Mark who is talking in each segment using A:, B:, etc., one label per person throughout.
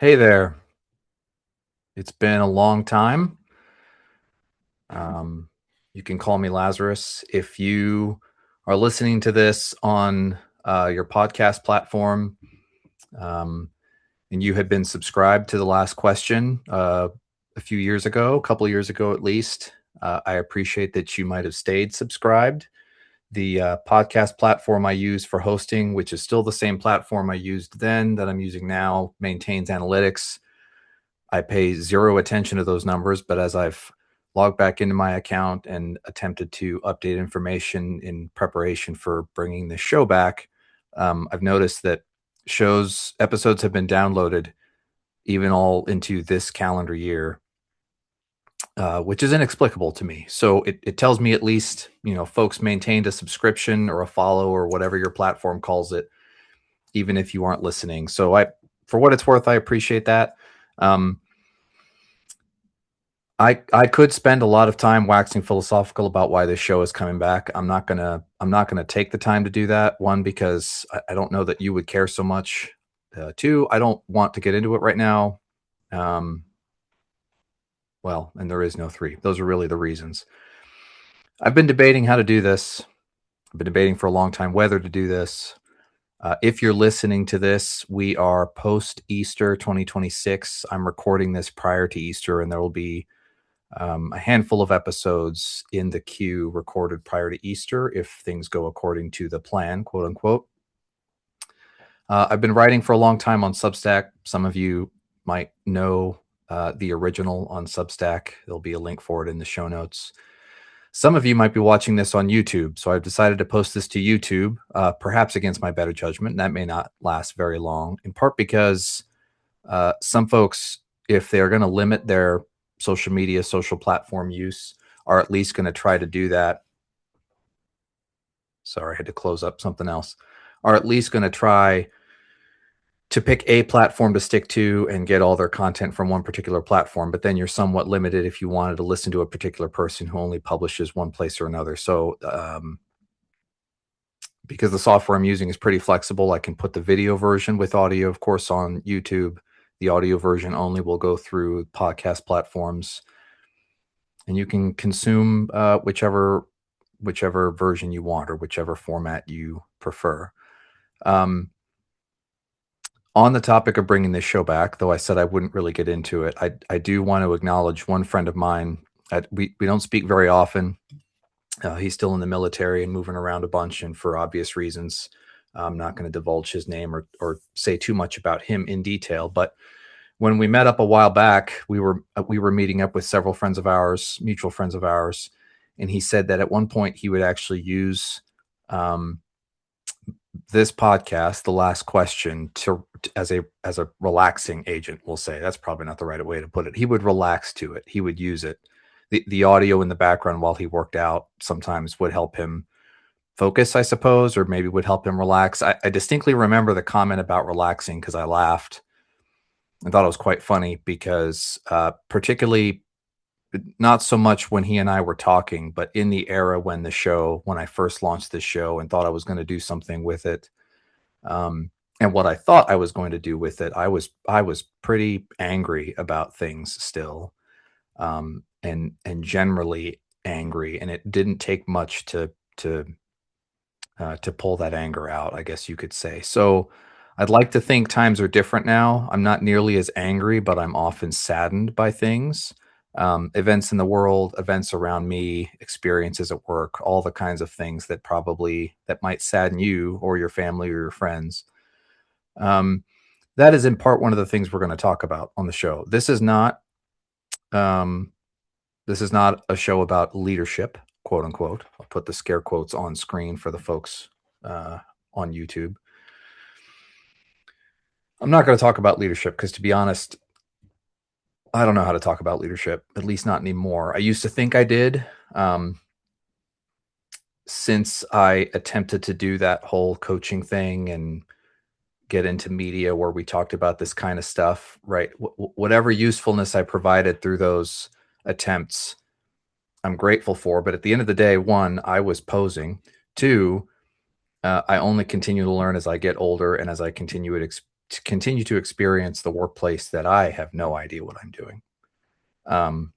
A: Hey there. It's been a long time. Um, you can call me Lazarus. If you are listening to this on your podcast platform, um, and you had been subscribed to The Last Question a few years ago, a couple of years ago at least, I appreciate that you might have stayed subscribed. The podcast platform I use for hosting, which is still the same platform I used then that I'm using now, maintains analytics. I pay zero attention to those numbers, but as I've logged back into my account and attempted to update information in preparation for bringing this show back, I've noticed that episodes have been downloaded even all into this calendar year, which is inexplicable to me. So it tells me at least, folks maintained a subscription or a follow or whatever your platform calls it, even if you aren't listening. So for what it's worth, I appreciate that. Um, I could spend a lot of time waxing philosophical about why this show is coming back. I'm not gonna take the time to do that. One, because I don't know that you would care so much. Two, I don't want to get into it right now. Um, well, and there is no three. Those are really the reasons. I've been debating how to do this. I've been debating for a long time whether to do this. If you're listening to this, we are post Easter 2026. I'm recording this prior to Easter, and there will be a handful of episodes in the queue recorded prior to Easter if things go according to the plan, quote unquote. I've been writing for a long time on Substack. Some of you might know the original on Substack. There'll be a link for it in the show notes. Some of you might be watching this on YouTube, so I've decided to post this to YouTube, perhaps against my better judgment. And that may not last very long, in part because some folks, if they're going to limit their social media, social platform use, are at least going to try to do that. Sorry, I had to close up something else. Are at least going to try to pick a platform to stick to and get all their content from one particular platform. But then you're somewhat limited if you wanted to listen to a particular person who only publishes one place or another. So, because the software I'm using is pretty flexible, I can put the video version with audio, of course, on YouTube. The audio version only will go through podcast platforms, and you can consume whichever version you want or whichever format you prefer. Um, on the topic of bringing this show back, though I said I wouldn't really get into it, I do want to acknowledge one friend of mine. We don't speak very often. He's still in the military and moving around a bunch, and for obvious reasons, I'm not going to divulge his name or say too much about him in detail. But when we met up a while back, we were meeting up with several friends of ours, mutual friends of ours, and he said that at one point he would actually use um, this podcast, The Last Question, as a relaxing agent. We'll say that's probably not the right way to put it. He would relax to it. He would use it. The audio in the background while he worked out sometimes would help him focus, I suppose, or maybe would help him relax. I distinctly remember the comment about relaxing because I laughed. I thought it was quite funny because, particularly not so much when he and I were talking, but in the era when I first launched this show and thought I was going to do something with it, and what I thought I was going to do with it, I was pretty angry about things still, and generally angry, and it didn't take much to pull that anger out, I guess you could say. So I'd like to think times are different now. I'm not nearly as angry, but I'm often saddened by things, events in the world, events around me, experiences at work, all the kinds of things that might sadden you or your family or your friends. Um, that is in part one of the things we're going to talk about on the show. Um, this is not a show about leadership, quote unquote. I'll put the scare quotes on screen for the folks uh, on YouTube. I'm not going to talk about leadership because, to be honest, I don't know how to talk about leadership, at least not anymore. I used to think I did. Um, since I attempted to do that whole coaching thing and get into media where we talked about this kind of stuff, right? Whatever usefulness I provided through those attempts, I'm grateful for. But at the end of the day, one, I was posing. Two, I only continue to learn as I get older and as I continue to continue to experience the workplace that I have no idea what I'm doing. Um,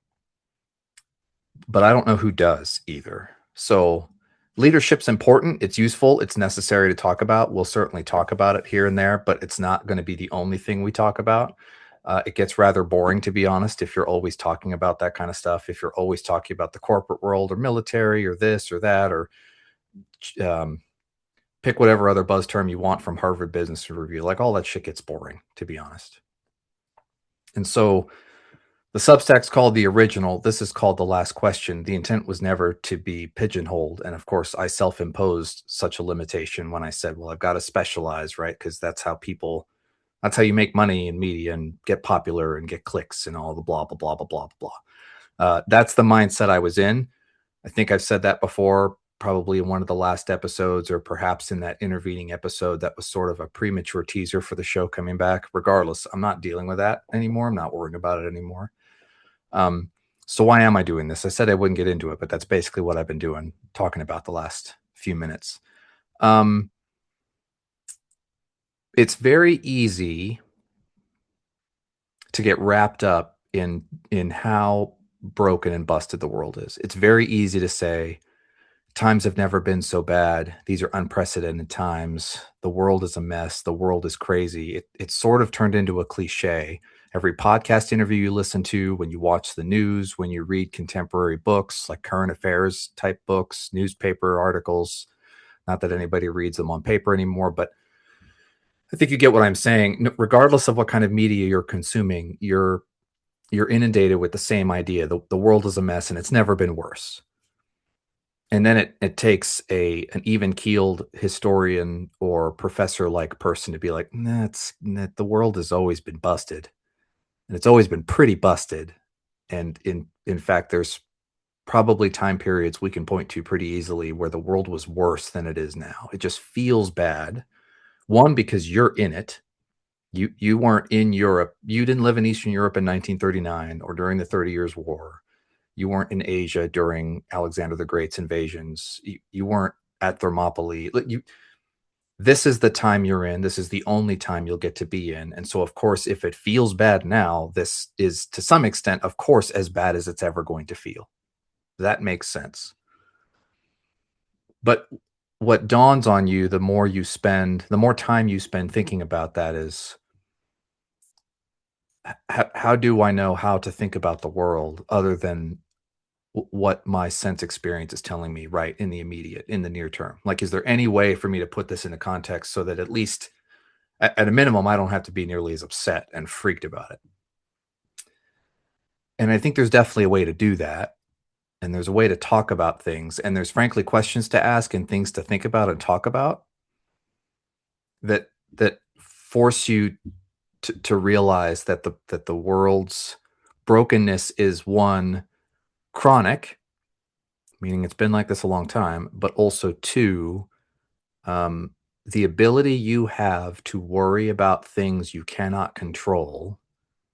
A: but I don't know who does either. So leadership's important. It's useful. It's necessary to talk about. We'll certainly talk about it here and there, but it's not going to be the only thing we talk about. It gets rather boring, to be honest, if you're always talking about that kind of stuff. If you're always talking about the corporate world or military or this or that, or um, pick whatever other buzz term you want from Harvard Business Review, like all that shit gets boring, to be honest. And so the Substack's called The Original. This is called The Last Question. The intent was never to be pigeonholed. And of course, I self imposed such a limitation when I said, well, I've got to specialize, right? Because that's how you make money in media and get popular and get clicks and all the blah, blah, blah, blah, blah, blah. That's the mindset I was in. I think I've said that before, probably in one of the last episodes, or perhaps in that intervening episode that was sort of a premature teaser for the show coming back. Regardless, I'm not dealing with that anymore. I'm not worrying about it anymore. So why am I doing this? I said I wouldn't get into it, but that's basically what I've been doing, talking about the last few minutes. It's very easy to get wrapped up in how broken and busted the world is. It's very easy to say, times have never been so bad. These are unprecedented times. The world is a mess. The world is crazy. It's sort of turned into a cliche. Every podcast interview you listen to, when you watch the news, when you read contemporary books, like current affairs type books, newspaper articles, not that anybody reads them on paper anymore, but I think you get what I'm saying. Regardless of what kind of media you're consuming, you're inundated with the same idea. The world is a mess and it's never been worse. And then it takes an even keeled historian or professor like person to be like, the world has always been busted, and it's always been pretty busted. And in fact, there's probably time periods we can point to pretty easily where the world was worse than it is now. It just feels bad. One, because you're in it. You weren't in Europe. You didn't live in Eastern Europe in 1939 or during the 30 Years' War. You weren't in Asia during Alexander the Great's invasions. You weren't at Thermopylae. This is the time you're in. This is the only time you'll get to be in. And so, of course, if it feels bad now, this is to some extent, of course, as bad as it's ever going to feel. That makes sense. But what dawns on you, the more time you spend thinking about that is, how do I know how to think about the world other than what my sense experience is telling me right in the immediate, in the near term? Like, is there any way for me to put this into context so that at least at a minimum, I don't have to be nearly as upset and freaked about it? And I think there's definitely a way to do that. And there's a way to talk about things. And there's frankly questions to ask and things to think about and talk about that force you to realize that the world's brokenness is, one, chronic, meaning it's been like this a long time, but also two, the ability you have to worry about things you cannot control.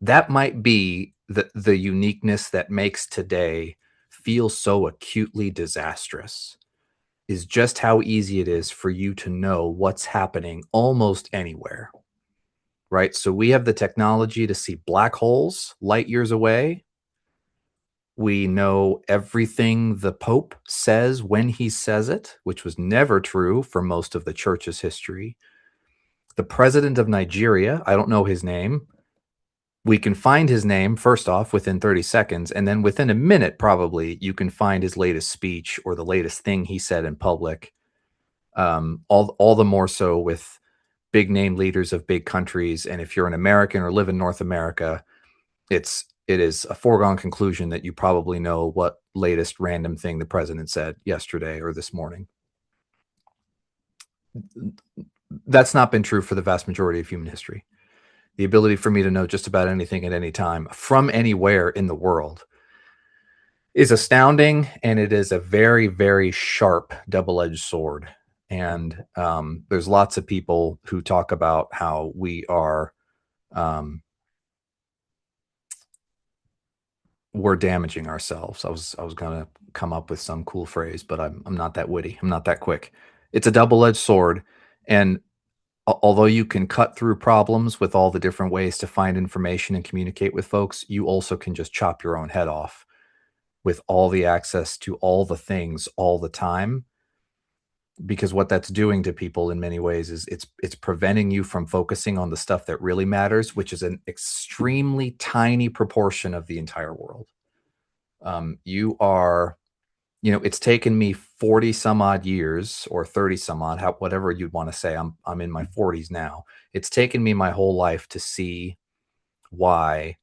A: That might be the uniqueness that makes today feel so acutely disastrous, is just how easy it is for you to know what's happening almost anywhere, right? So we have the technology to see black holes light years away. We know everything the Pope says when he says it, which was never true for most of the church's history. The president of Nigeria, I don't know his name. We can find his name, first off, within 30 seconds. And then within a minute, probably, you can find his latest speech or the latest thing he said in public. All the more so with big name leaders of big countries. And if you're an American or live in North America, it is a foregone conclusion that you probably know what latest random thing the president said yesterday or this morning. That's not been true for the vast majority of human history. The ability for me to know just about anything at any time from anywhere in the world is astounding, and it is a very, very sharp double-edged sword. And there's lots of people who talk about how we are we're damaging ourselves. I was gonna come up with some cool phrase, but I'm not that witty. I'm not that quick. It's a double-edged sword, and although you can cut through problems with all the different ways to find information and communicate with folks, you also can just chop your own head off with all the access to all the things all the time, because what that's doing to people in many ways is it's preventing you from focusing on the stuff that really matters, which is an extremely tiny proportion of the entire world. You are, it's taken me 40 some odd years, or 30 some odd, whatever you'd want to say. I'm in my 40s now. It's taken me my whole life to see why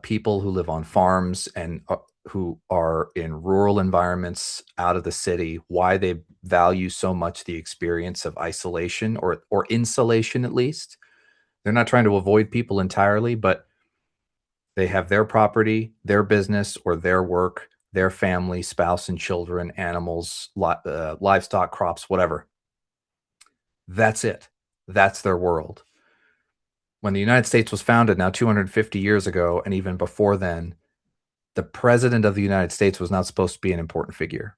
A: people who live on farms and who are in rural environments out of the city, why they value so much the experience of isolation, or insulation at least. They're not trying to avoid people entirely, but they have their property, their business, or their work, their family, spouse and children, animals, livestock, crops, whatever. That's it. That's their world. When the United States was founded now 250 years ago, and even before then, the president of the United States was not supposed to be an important figure.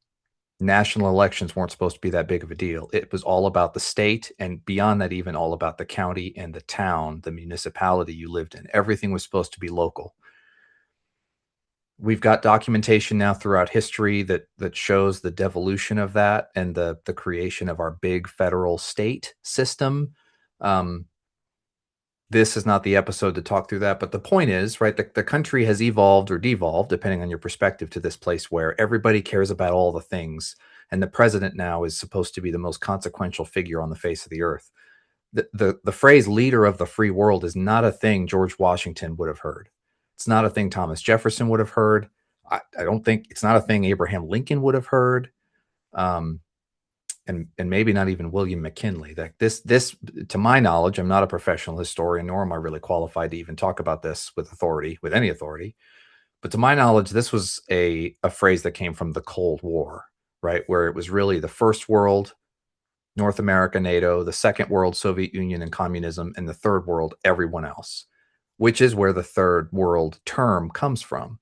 A: National elections weren't supposed to be that big of a deal. It was all about the state, and beyond that, even all about the county and the town, the municipality you lived in. Everything was supposed to be local. We've got documentation now throughout history that shows the devolution of that, and the creation of our big federal state system. This is not the episode to talk through that, but the point is, right, the country has evolved or devolved, depending on your perspective, to this place where everybody cares about all the things, and the president now is supposed to be the most consequential figure on the face of the earth. The phrase "leader of the free world" is not a thing George Washington would have heard. It's not a thing Thomas Jefferson would have heard. I don't think it's not a thing Abraham Lincoln would have heard. And maybe not even William McKinley. That this, to my knowledge, I'm not a professional historian, nor am I really qualified to even talk about this with authority, with any authority. But to my knowledge, this was a phrase that came from the Cold War, right? Where it was really the first world, North America, NATO, the second world, Soviet Union and communism, and the third world, everyone else, which is where the third world term comes from.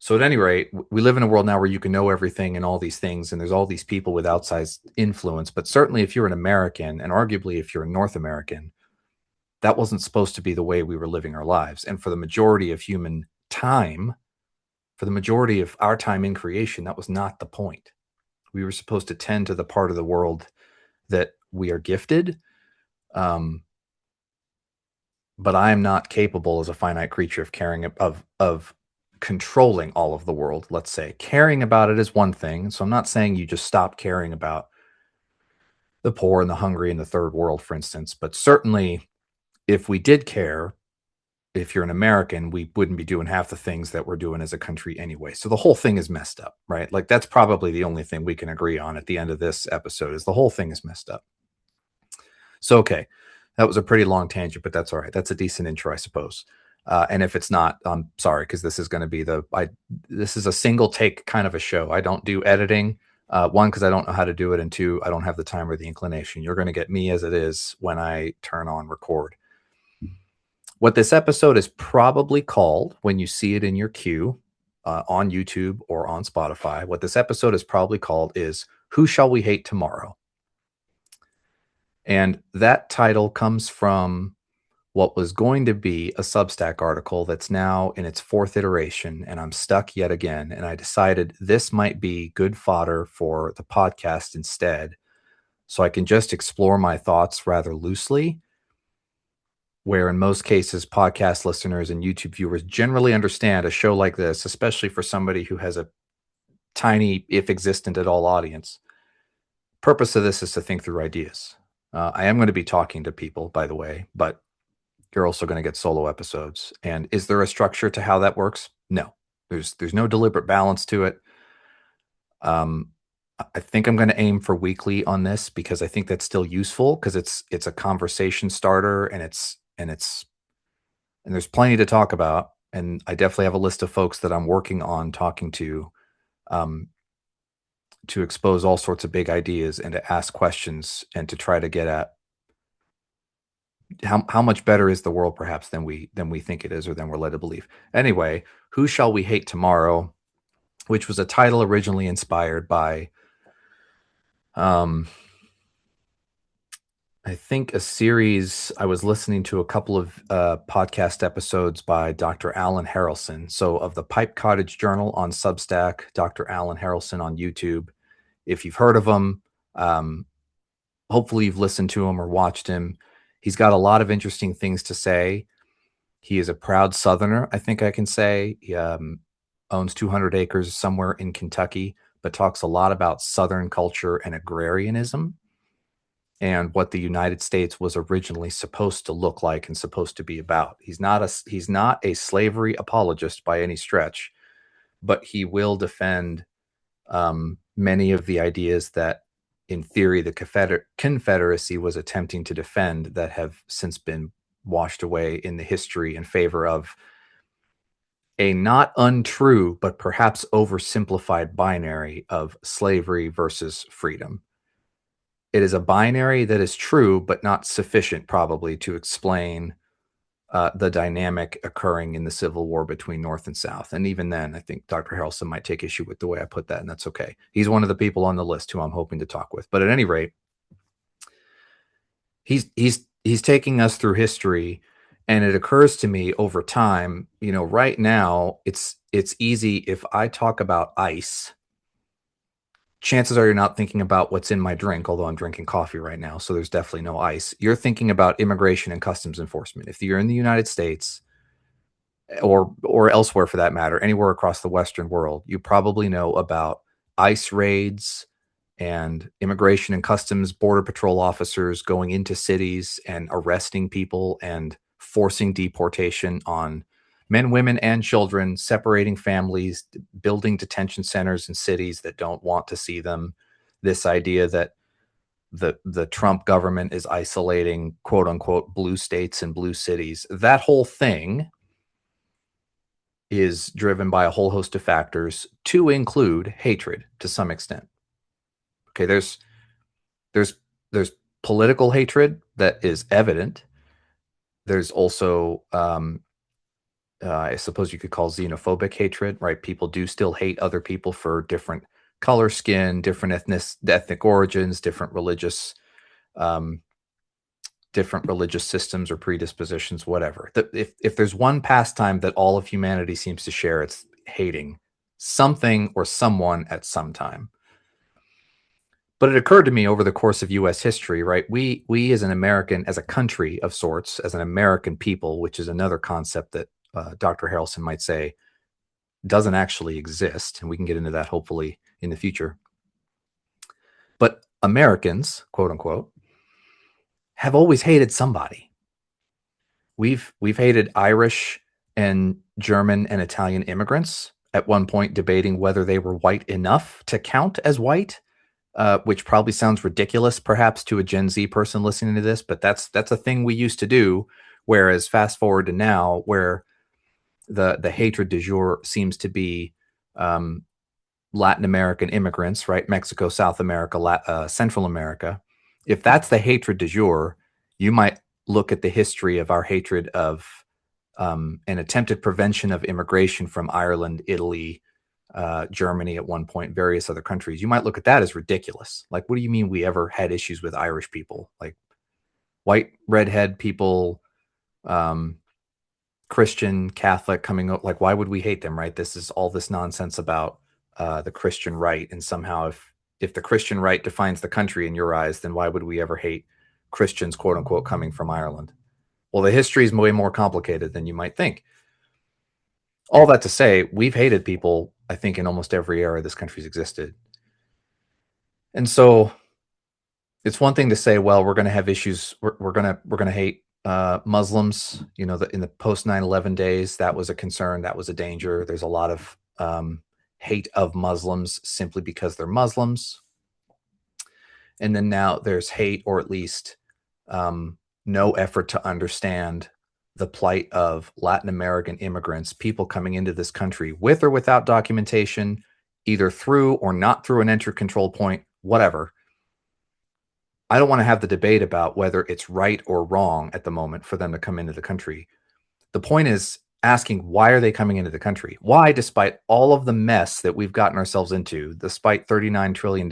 A: So at any rate, we live in a world now where you can know everything and all these things, and there's all these people with outsized influence. But certainly if you're an American, and arguably if you're a North American, that wasn't supposed to be the way we were living our lives. And for the majority of human time, for the majority of our time in creation, that was not the point. We were supposed to tend to the part of the world that we are gifted. But I am not capable as a finite creature of caring of controlling all of the world. Let's say caring about it is one thing. So I'm not saying you just stop caring about the poor and the hungry in the third world, for instance. But certainly, if we did care, if you're an American, we wouldn't be doing half the things that we're doing as a country anyway. So the whole thing is messed up, right? Like that's probably the only thing we can agree on at the end of this episode is the whole thing is messed up. So, okay, that was a pretty long tangent, but that's all right. That's a decent intro, I suppose. And if it's not, I'm sorry, because this is going to be this is a single take kind of a show. I don't do editing. One, because I don't know how to do it, and two, I don't have the time or the inclination. You're going to get me as it is when I turn on record. What this episode is probably called, when you see it in your queue on YouTube or on Spotify, what this episode is probably called is "Who Shall We Hate Tomorrow?" And that title comes from what was going to be a Substack article that's now in its fourth iteration, and I'm stuck yet again. And I decided this might be good fodder for the podcast instead, so I can just explore my thoughts rather loosely, where in most cases, podcast listeners and YouTube viewers generally understand a show like this, especially for somebody who has a tiny, if existent at all, audience. Purpose of this is to think through ideas. I am going to be talking to people, by the way, but you're also going to get solo episodes. And is there a structure to how that works? No, there's no deliberate balance to it. I think I'm going to aim for weekly on this because I think that's still useful because it's a conversation starter and there's plenty to talk about. And I definitely have a list of folks that I'm working on talking to expose all sorts of big ideas and to ask questions and to try to get at how much better is the world perhaps than we think it is or than we're led to believe. Anyway, Who Shall We Hate Tomorrow, which was a title originally inspired by I think a series, I was listening to a couple of podcast episodes by Dr. Alan Harrelson. So, of the Pipe Cottage Journal on Substack, Dr. Alan Harrelson on YouTube. If you've heard of him, um, hopefully you've listened to him or watched him. He's got a lot of interesting things to say. He is a proud Southerner, I think I can say. He owns 200 acres somewhere in Kentucky, but talks a lot about Southern culture and agrarianism and what the United States was originally supposed to look like and supposed to be about. He's not a slavery apologist by any stretch, but he will defend many of the ideas that, in theory, the Confederacy was attempting to defend that have since been washed away in the history in favor of a not untrue, but perhaps oversimplified binary of slavery versus freedom. It is a binary that is true, but not sufficient, probably, to explain the dynamic occurring in the Civil War between North and South. And even then, I think Dr. Harrelson might take issue with the way I put that, and that's okay. He's one of the people on the list who I'm hoping to talk with. But at any rate, he's taking us through history, and it occurs to me over time, right now, it's easy if I talk about ice. Chances are you're not thinking about what's in my drink, although I'm drinking coffee right now, so there's definitely no ice. You're thinking about immigration and customs enforcement. If you're in the United States or elsewhere for that matter, anywhere across the Western world, you probably know about ICE raids and immigration and customs border patrol officers going into cities and arresting people and forcing deportation on men, women, and children, separating families, building detention centers in cities that don't want to see them. This idea that the Trump government is isolating quote unquote blue states and blue cities. That whole thing is driven by a whole host of factors, to include hatred to some extent. Okay, there's political hatred that is evident. There's also I suppose you could call xenophobic hatred, right? People do still hate other people for different color, skin, different ethnic origins, um, different religious systems or predispositions, whatever. If there's one pastime that all of humanity seems to share, it's hating something or someone at some time. But it occurred to me over the course of U.S. history, right? We as an American, as a country of sorts, as an American people, which is another concept that Dr. Harrelson might say doesn't actually exist, and we can get into that hopefully in the future. But Americans, quote unquote, have always hated somebody. We've hated Irish and German and Italian immigrants, at one point debating whether they were white enough to count as white, which probably sounds ridiculous perhaps to a Gen Z person listening to this, but that's a thing we used to do. Whereas fast forward to now, where the hatred du jour seems to be Latin American immigrants, right? Mexico, South America, Central America. If that's the hatred du jour, you might look at the history of our hatred of an attempted prevention of immigration from Ireland, Italy, Germany at one point, various other countries. You might look at that as ridiculous. Like, what do you mean we ever had issues with Irish people? Like white, redhead people, Christian, Catholic coming up, like, why would we hate them, right? This is all this nonsense about the Christian right, and somehow if the Christian right defines the country in your eyes, then why would we ever hate Christians, quote unquote, coming from Ireland? Well, the history is way more complicated than you might think. All that to say, we've hated people, I think, in almost every era this country's existed. And so it's one thing to say, well, we're going to have issues. We're going to hate Muslims. In the post 9/11 days, that was a concern. That was a danger. There's a lot of hate of Muslims simply because they're Muslims. And then now there's hate, or at least no effort to understand the plight of Latin American immigrants, people coming into this country with or without documentation, either through or not through an entry control point, whatever. I don't want to have the debate about whether it's right or wrong at the moment for them to come into the country. The point is asking, why are they coming into the country? Why, despite all of the mess that we've gotten ourselves into, despite $39 trillion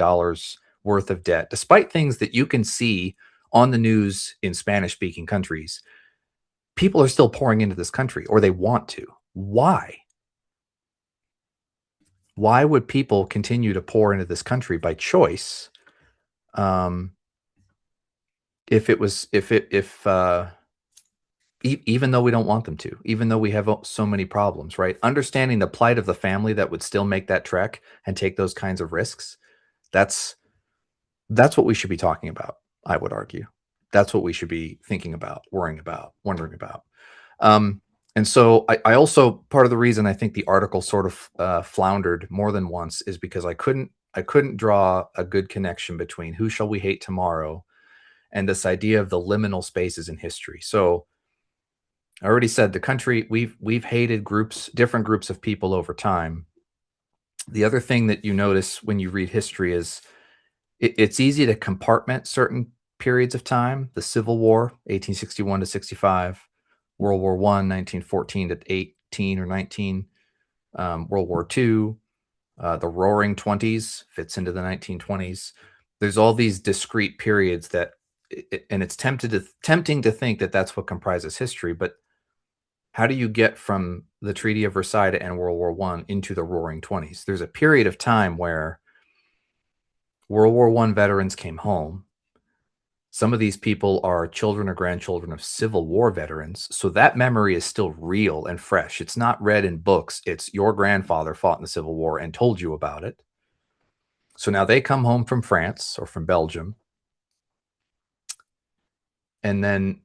A: worth of debt, despite things that you can see on the news in Spanish speaking countries, people are still pouring into this country, or they want to. Why? Why would people continue to pour into this country by choice? If it was, if even though we don't want them to, even though we have so many problems, right? Understanding the plight of the family that would still make that trek and take those kinds of risks, that's what we should be talking about, I would argue. That's what we should be thinking about, worrying about, wondering about. And so I also, part of the reason I think the article sort of floundered more than once is because I couldn't draw a good connection between Who Shall We Hate Tomorrow and this idea of the liminal spaces in history. So I already said the country, we've hated different groups of people over time. The other thing that you notice when you read history is it's easy to compartment certain periods of time: the Civil War, 1861 to 65, World War I, 1914 to 18 or 19, World War II, the Roaring Twenties fits into the 1920s. There's all these discrete periods that, and it's tempting to think that that's what comprises history. But how do you get from the Treaty of Versailles to end World War I into the Roaring Twenties? There's a period of time where World War I veterans came home. Some of these people are children or grandchildren of Civil War veterans. So that memory is still real and fresh. It's not read in books. It's your grandfather fought in the Civil War and told you about it. So now they come home from France or from Belgium. And then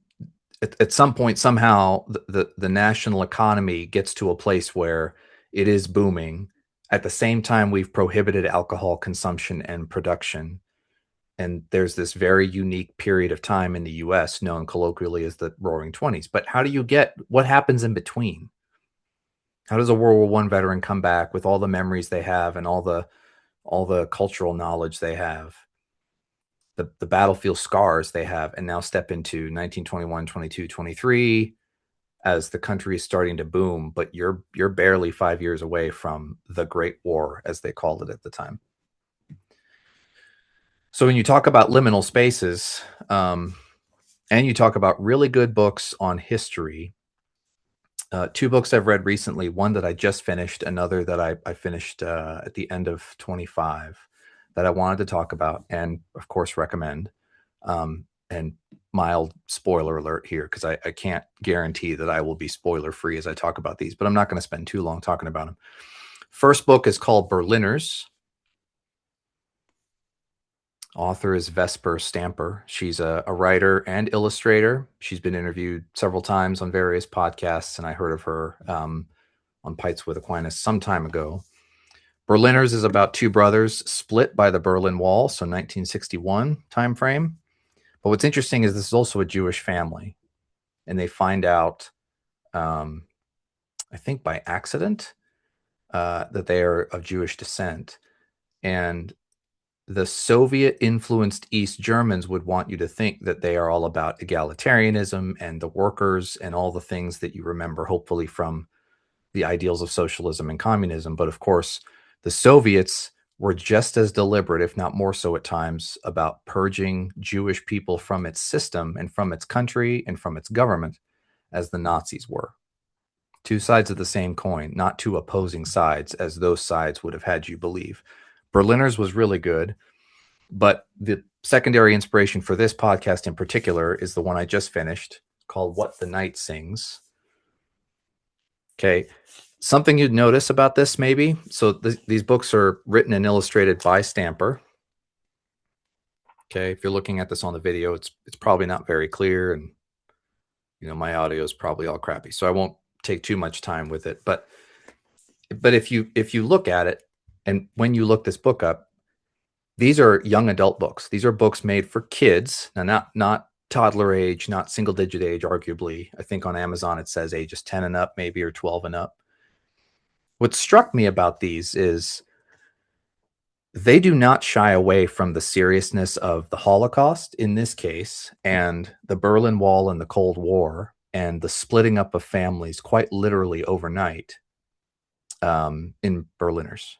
A: at some point, somehow, the national economy gets to a place where it is booming. At the same time, we've prohibited alcohol consumption and production. And there's this very unique period of time in the US known colloquially as the Roaring Twenties. But what happens in between? How does a World War I veteran come back with all the memories they have and all the cultural knowledge they have, the battlefield scars they have, and now step into 1921, 22, 23 as the country is starting to boom, but you're barely 5 years away from the Great War, as they called it at the time. So when you talk about liminal spaces, and you talk about really good books on history, two books I've read recently, one that I just finished, another that I finished at the end of 25, that I wanted to talk about and, of course, recommend. And mild spoiler alert here, because I can't guarantee that I will be spoiler free as I talk about these, but I'm not going to spend too long talking about them. First book is called Berliners. Author is Vesper Stamper. She's a writer and illustrator. She's been interviewed several times on various podcasts, and I heard of her on Pints with Aquinas some time ago. Berliners is about two brothers split by the Berlin Wall, so 1961 timeframe. But what's interesting is this is also a Jewish family, and they find out, I think by accident, that they are of Jewish descent. And the Soviet-influenced East Germans would want you to think that they are all about egalitarianism and the workers and all the things that you remember, hopefully, from the ideals of socialism and communism. But of course, the Soviets were just as deliberate, if not more so at times, about purging Jewish people from its system and from its country and from its government as the Nazis were. Two sides of the same coin, not two opposing sides, as those sides would have had you believe. Berliners was really good, but the secondary inspiration for this podcast in particular is the one I just finished, called What the Night Sings. Okay, something you'd notice about this maybe. So these books are written and illustrated by Stamper. Okay, if you're looking at this on the video, it's probably not very clear, and my audio is probably all crappy, so I won't take too much time with it. But if you look at it, and when you look this book up, these are young adult books. These are books made for kids. Now, not toddler age, not single digit age, arguably. I think on Amazon it says ages 10 and up, maybe, or 12 and up. What struck me about these is they do not shy away from the seriousness of the Holocaust in this case, and the Berlin Wall and the Cold War, and the splitting up of families quite literally overnight in Berliners.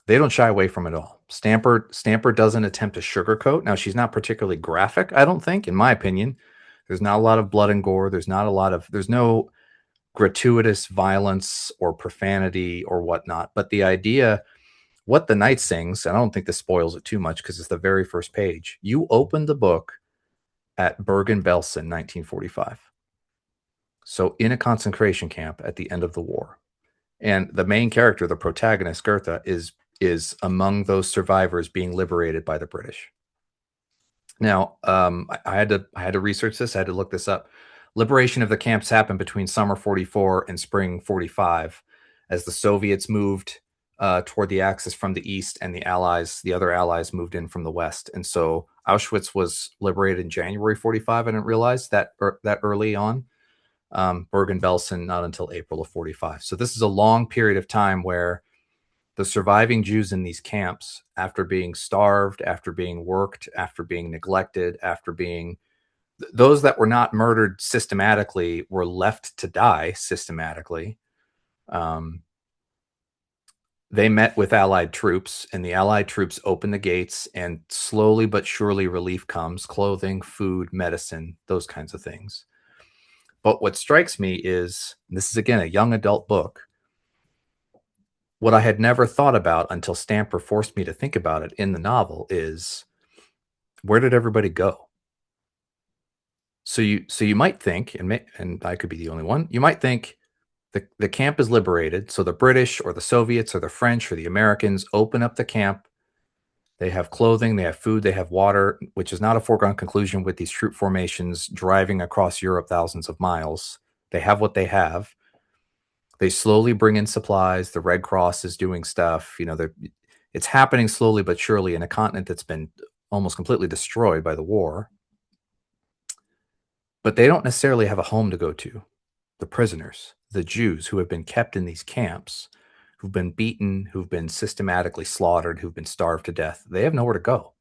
A: They don't shy away from it at all. Stamper doesn't attempt to sugarcoat. Now, she's not particularly graphic, I don't think, in my opinion. There's not a lot of blood and gore. There's no gratuitous violence or profanity or whatnot. But the idea, what the knight sings, and I don't think this spoils it too much because it's the very first page. You open the book at Bergen-Belsen, 1945. So in a concentration camp at the end of the war. And the main character, the protagonist, Goethe, is among those survivors being liberated by the British. Now, I had to research this. I had to look this up. Liberation of the camps happened between summer 44 and spring 45 as the Soviets moved toward the Axis from the east and the other allies moved in from the west. And so Auschwitz was liberated in January 45. I didn't realize that early on. Bergen-Belsen not until April of 45. So this is a long period of time where the surviving Jews in these camps, after being starved, after being worked, after being neglected, after being those that were not murdered systematically were left to die systematically. They met with Allied troops, and the Allied troops opened the gates, and slowly but surely relief comes: clothing, food, medicine, those kinds of things. But what strikes me is, this is again a young adult book, what I had never thought about until Stamper forced me to think about it in the novel is, where did everybody go? So you might think, and I could be the only one, you might think the camp is liberated. So the British or the Soviets or the French or the Americans open up the camp. They have clothing, they have food, they have water, which is not a foregone conclusion with these troop formations driving across Europe thousands of miles. They have what they have. They slowly bring in supplies. The Red Cross is doing stuff. It's happening slowly but surely in a continent that's been almost completely destroyed by the war. But they don't necessarily have a home to go to. The prisoners, the Jews who have been kept in these camps, who've been beaten, who've been systematically slaughtered, who've been starved to death, they have nowhere to go.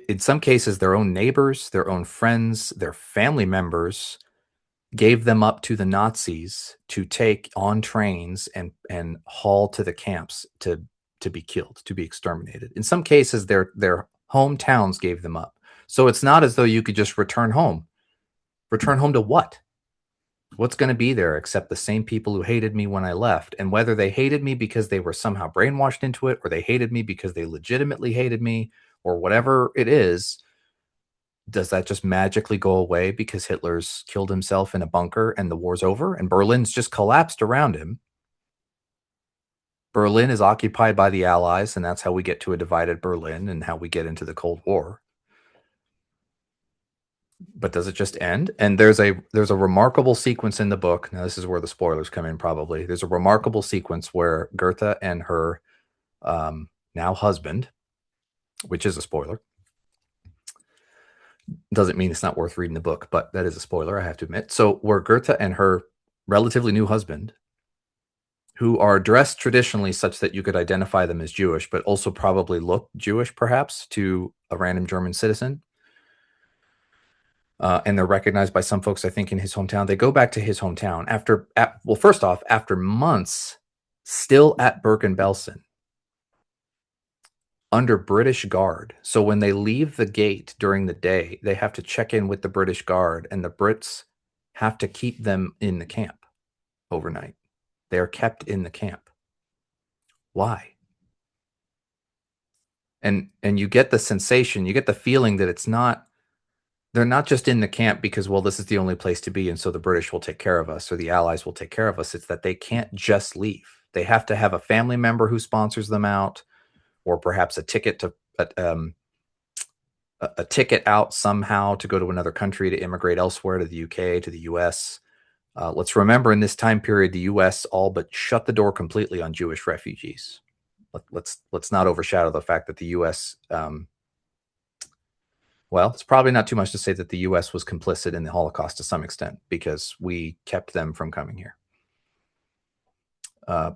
A: In some cases, their own neighbors, their own friends, their family members gave them up to the Nazis to take on trains and haul to the camps to be killed, to be exterminated. In some cases, their hometowns gave them up. So it's not as though you could just return home. Return home to what? What's going to be there except the same people who hated me when I left? And whether they hated me because they were somehow brainwashed into it, or they hated me because they legitimately hated me, or whatever it is, does that just magically go away because Hitler's killed himself in a bunker and the war's over and Berlin's just collapsed around him? Berlin is occupied by the Allies, and that's how we get to a divided Berlin and how we get into the Cold War. But does it just end? And there's a remarkable sequence in the book. Now, this is where the spoilers come in, probably. There's a remarkable sequence where Goethe and her now husband, which is a spoiler, doesn't mean it's not worth reading the book, but that is a spoiler, I have to admit. So where Goethe and her relatively new husband, who are dressed traditionally such that you could identify them as Jewish, but also probably look Jewish, perhaps, to a random German citizen, and they're recognized by some folks, I think, in his hometown. They go back to his hometown first off, after months still at Bergen-Belsen, under British guard. So when they leave the gate during the day, they have to check in with the British guard, and the Brits have to keep them in the camp overnight. They are kept in the camp. Why? And you get the sensation, you get the feeling that they're not just in the camp because, well, this is the only place to be, and so the British will take care of us or the Allies will take care of us. It's that they can't just leave. They have to have a family member who sponsors them out, or perhaps a ticket out somehow to go to another country, to immigrate elsewhere, to the UK, to the US. Let's remember, in this time period, the US all but shut the door completely on Jewish refugees. Let's not overshadow the fact that the US, well, it's probably not too much to say that the US was complicit in the Holocaust to some extent, because we kept them from coming here.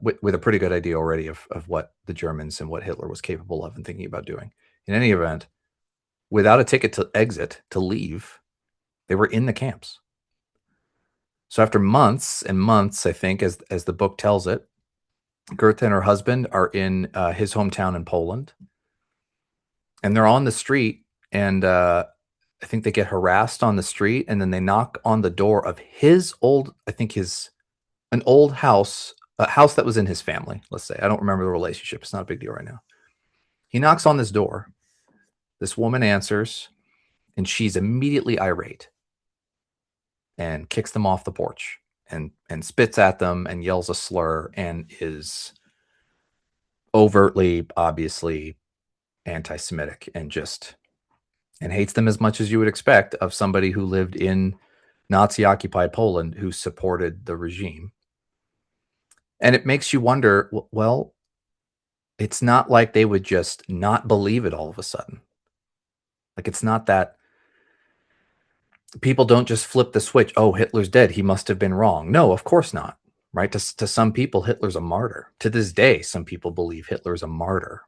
A: With a pretty good idea already of what the Germans and what Hitler was capable of and thinking about doing. In any event, without a ticket to exit, to leave, they were in the camps. So after months and months, I think, as the book tells it, Goethe and her husband are in his hometown in Poland, and they're on the street, and I think they get harassed on the street, and then they knock on the door of his old, I think his an old house, a house that was in his family. Let's say I don't remember the relationship. It's not a big deal right now. He knocks on this door. This woman answers, and she's immediately irate and kicks them off the porch and spits at them and yells a slur and is overtly, obviously anti-Semitic and hates them as much as you would expect of somebody who lived in Nazi-occupied Poland who supported the regime. And it makes you wonder, well, it's not like they would just not believe it all of a sudden. Like, it's not that people don't just flip the switch. Oh, Hitler's dead. He must have been wrong. No, of course not. Right? To some people, Hitler's a martyr. To this day, some people believe Hitler's a martyr,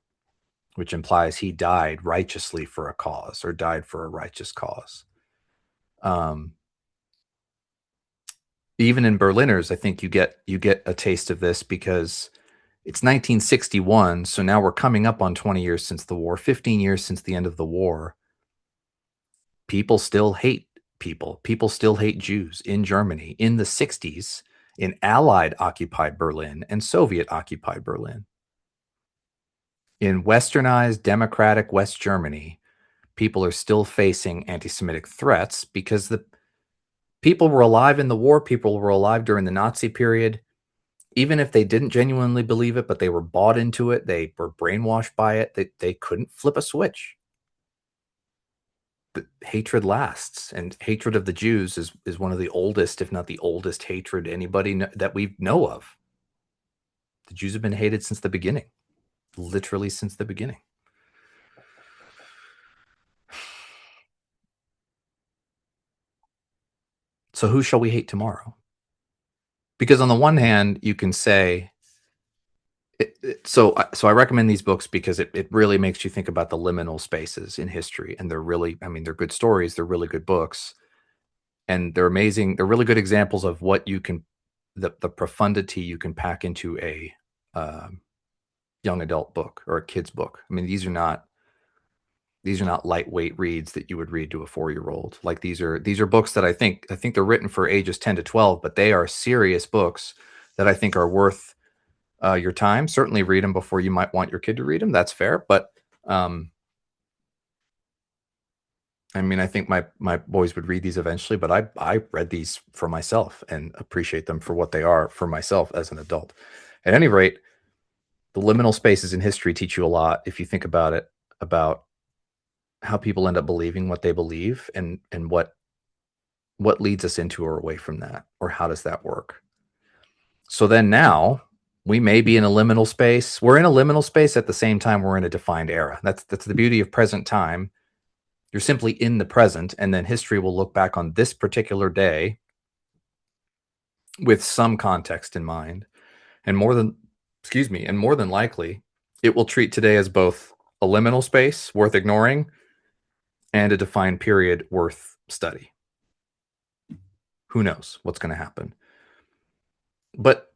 A: which implies he died righteously for a cause or died for a righteous cause. Even in Berliners, I think you get a taste of this because it's 1961, so now we're coming up on 20 years since the war, 15 years since the end of the war. People still hate people. People still hate Jews in Germany in the 60s, in Allied occupied Berlin and Soviet occupied Berlin. In westernized democratic West Germany, people are still facing anti-Semitic threats because the people were alive in the war. People were alive during the Nazi period. Even if they didn't genuinely believe it, but they were bought into it, they were brainwashed by it, they couldn't flip a switch. The hatred lasts, and hatred of the Jews is one of the oldest, if not the oldest, hatred anybody that we know of. The Jews have been hated since the beginning, literally since the beginning. So who shall we hate tomorrow? Because on the one hand, you can say, so I recommend these books because it really makes you think about the liminal spaces in history, and they're really, I mean, they're good stories, they're really good books, and they're amazing. They're really good examples of what you can, the profundity you can pack into a young adult book or a kid's book. I mean, these are not lightweight reads that you would read to a 4-year-old. Like these are books that I think they're written for ages 10 to 12, but they are serious books that I think are worth your time. Certainly read them before you might want your kid to read them. That's fair. But I mean, I think my boys would read these eventually, but I read these for myself and appreciate them for what they are for myself as an adult. At any rate, the liminal spaces in history teach you a lot if you think about it, about how people end up believing what they believe and what leads us into or away from that, or how does that work. So then now we may be in a liminal space. We're in a liminal space at the same time we're in a defined era. That's the beauty of present time. You're simply in the present, and then history will look back on this particular day with some context in mind. And more than likely, it will treat today as both a liminal space worth ignoring and a defined period worth study. Who knows what's going to happen? But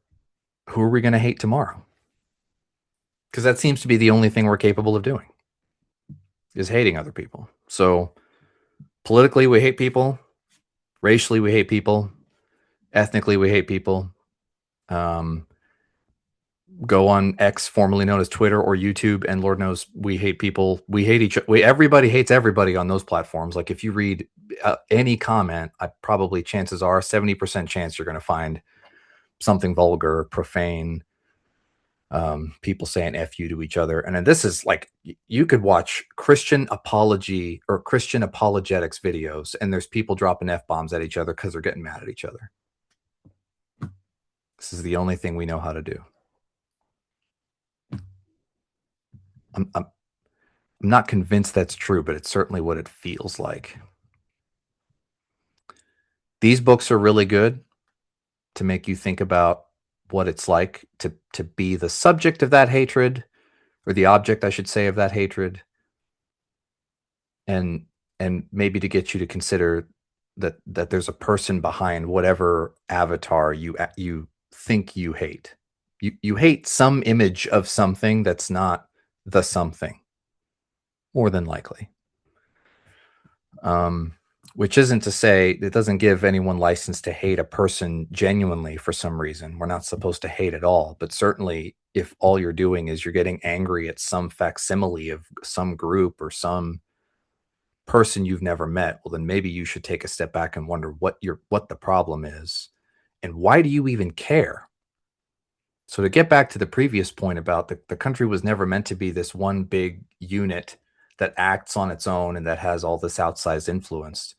A: who are we going to hate tomorrow? Because that seems to be the only thing we're capable of doing, is hating other people. So politically, we hate people. Racially, we hate people. Ethnically, we hate people. Go on X, formerly known as Twitter or YouTube, and Lord knows we hate people. We hate each other. Everybody hates everybody on those platforms. Like if you read any comment, probably chances are 70% chance you're going to find something vulgar, profane, people saying F you to each other. And then this is like, you could watch Christian apology or Christian apologetics videos, and there's people dropping F-bombs at each other because they're getting mad at each other. This is the only thing we know how to do. I'm not convinced that's true, but it's certainly what it feels like. These books are really good to make you think about what it's like to be the subject of that hatred, or the object, I should say, of that hatred, and maybe to get you to consider that there's a person behind whatever avatar you think you hate. You hate some image of something that's not the something, more than likely. Which isn't to say it doesn't give anyone license to hate a person genuinely for some reason. We're not supposed to hate at all, but certainly if all you're doing is you're getting angry at some facsimile of some group or some person you've never met, well then maybe you should take a step back and wonder what the problem is and why do you even care? So to get back to the previous point about the country was never meant to be this one big unit that acts on its own and that has all this outsized influence.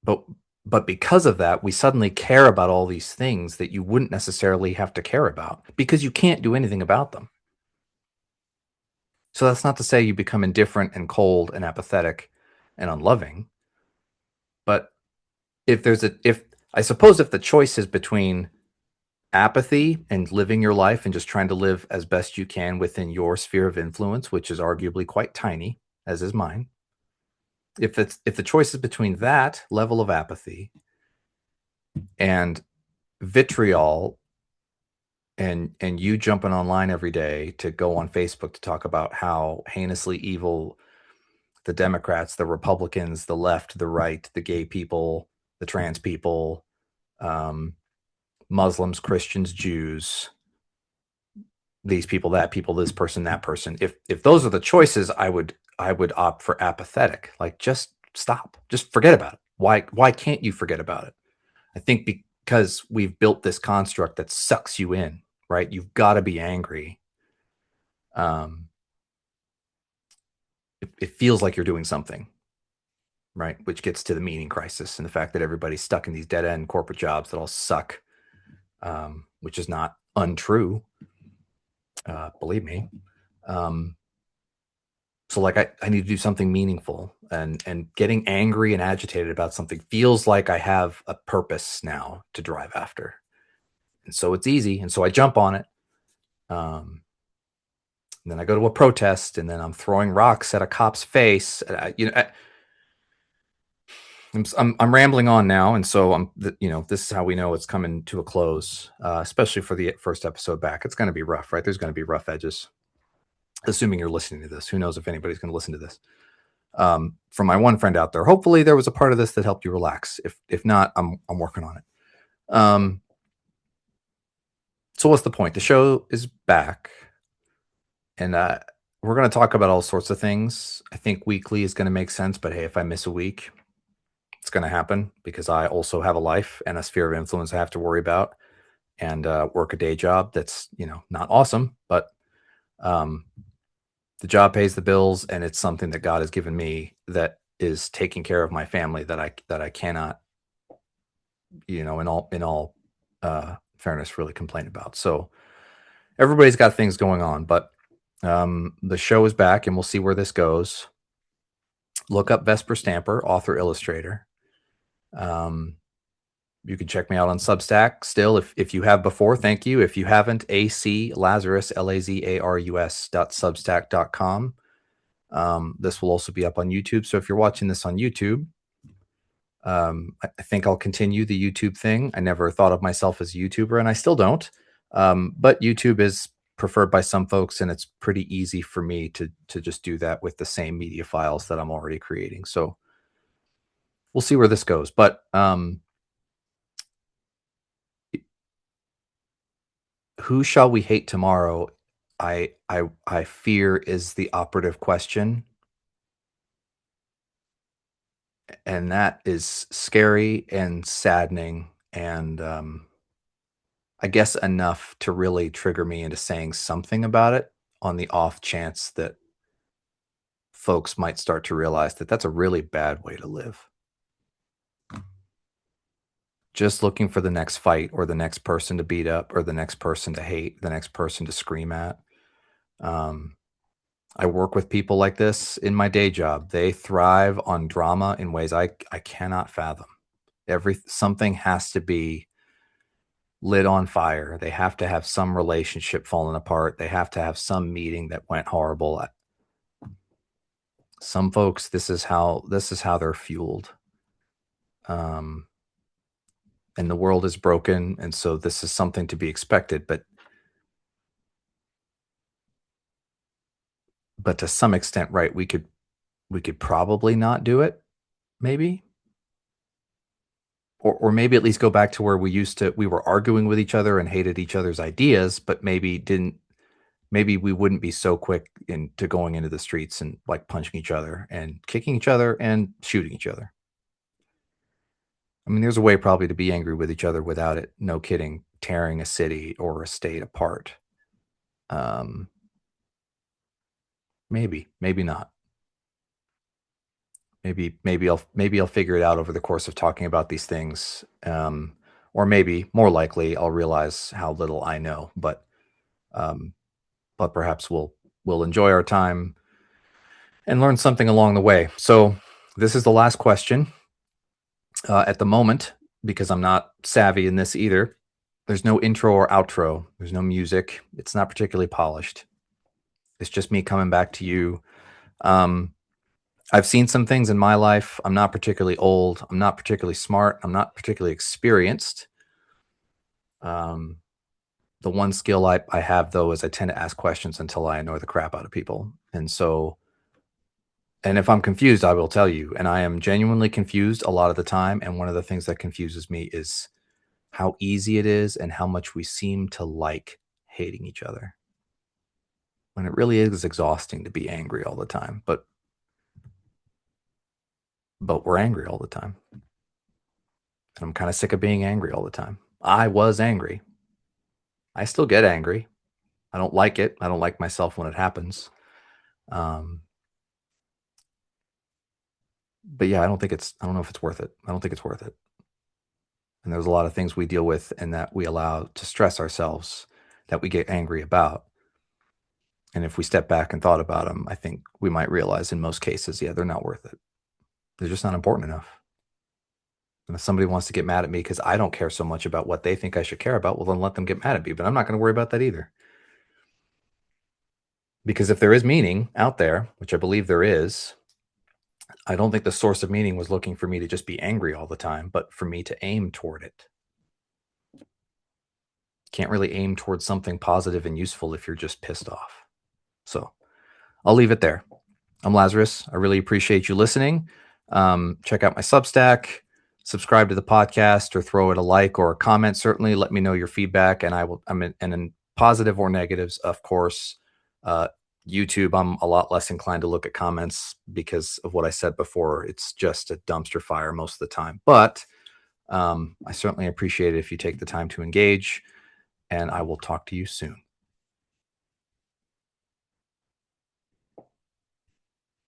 A: But but because of that, we suddenly care about all these things that you wouldn't necessarily have to care about because you can't do anything about them. So that's not to say you become indifferent and cold and apathetic and unloving, but if I suppose if the choice is between apathy and living your life and just trying to live as best you can within your sphere of influence, which is arguably quite tiny, as is mine. If the choice is between that level of apathy and vitriol and you jumping online every day to go on Facebook to talk about how heinously evil the Democrats, the Republicans, the left, the right, the gay people, the trans people, Muslims, Christians, Jews, these people, that people, this person, that person. If those are the choices, I would opt for apathetic. Like just stop. Just forget about it. Why can't you forget about it? I think because we've built this construct that sucks you in, right? You've got to be angry. It feels like you're doing something, right? Which gets to the meaning crisis and the fact that everybody's stuck in these dead end corporate jobs that all suck, which is not untrue. Believe me. So like I need to do something meaningful, and getting angry and agitated about something feels like I have a purpose now to drive after. And so it's easy. And so I jump on it. And then I go to a protest and then I'm throwing rocks at a cop's face. I'm rambling on now. And so this is how we know it's coming to a close, especially for the first episode back. It's going to be rough, right? There's going to be rough edges, assuming you're listening to this. Who knows if anybody's going to listen to this? From my one friend out there, hopefully there was a part of this that helped you relax. If not, I'm working on it. So what's the point? The show is back, and we're going to talk about all sorts of things. I think weekly is going to make sense, but hey, if I miss a week, it's going to happen because I also have a life and a sphere of influence I have to worry about, and work a day job that's not awesome, but the job pays the bills, and it's something that God has given me that is taking care of my family that I cannot, in all fairness, really complain about. So everybody's got things going on, but the show is back, and we'll see where this goes. Look up Vesper Stamper, author, illustrator. You can check me out on Substack still. If you have before, thank you. If you haven't, AC Lazarus, LAZARUS.substack.com. This will also be up on YouTube. So if you're watching this on YouTube, I think I'll continue the YouTube thing. I never thought of myself as a YouTuber, and I still don't. But YouTube is preferred by some folks, and it's pretty easy for me to just do that with the same media files that I'm already creating. So we'll see where this goes. But who shall we hate tomorrow? I fear is the operative question. And that is scary and saddening, and I guess enough to really trigger me into saying something about it, on the off chance that folks might start to realize that that's a really bad way to live. Just looking for the next fight or the next person to beat up or the next person to hate, the next person to scream at. I work with people like this in my day job. They thrive on drama in ways I cannot fathom. Something has to be lit on fire. They have to have some relationship falling apart. They have to have some meeting that went horrible. Some folks, this is how they're fueled. and the world is broken, and so this is something to be expected. But to some extent, right, we could probably not do it, maybe, or maybe at least go back to where we were arguing with each other and hated each other's ideas, but maybe we wouldn't be so quick into going into the streets and like punching each other and kicking each other and shooting each other. I mean, there's a way probably to be angry with each other without it, no kidding, tearing a city or a state apart. Um, maybe not. Maybe I'll figure it out over the course of talking about these things. Or maybe more likely I'll realize how little I know, um, but perhaps we'll enjoy our time and learn something along the way. So this is the last question at the moment because I'm not savvy in this either. There's no intro or outro. There's no music. It's not particularly polished. It's just me coming back to you. Um, I've seen some things in my life. I'm not particularly old. I'm not particularly smart. I'm not particularly experienced. Um, the one skill I have though is I tend to ask questions until I annoy the crap out of people. And if I'm confused, I will tell you. And I am genuinely confused a lot of the time. And one of the things that confuses me is how easy it is and how much we seem to like hating each other. When it really is exhausting to be angry all the time. But we're angry all the time. And I'm kind of sick of being angry all the time. I was angry. I still get angry. I don't like it. I don't like myself when it happens. Um, but yeah, I don't know if it's worth it. I don't think it's worth it. And there's a lot of things we deal with and that we allow to stress ourselves that we get angry about. And if we step back and thought about them, I think we might realize in most cases, yeah, they're not worth it. They're just not important enough. And if somebody wants to get mad at me because I don't care so much about what they think I should care about, well, then let them get mad at me. But I'm not going to worry about that either. Because if there is meaning out there, which I believe there is, I don't think the source of meaning was looking for me to just be angry all the time, but for me to aim toward it. Can't really aim towards something positive and useful if you're just pissed off. So I'll leave it there. I'm Lazarus. I really appreciate you listening. Check out my Substack, subscribe to the podcast, or throw it a like or a comment. Certainly, let me know your feedback, and in positive or negatives, of course. YouTube, I'm a lot less inclined to look at comments because of what I said before. It's just a dumpster fire most of the time. But I certainly appreciate it if you take the time to engage, and I will talk to you soon.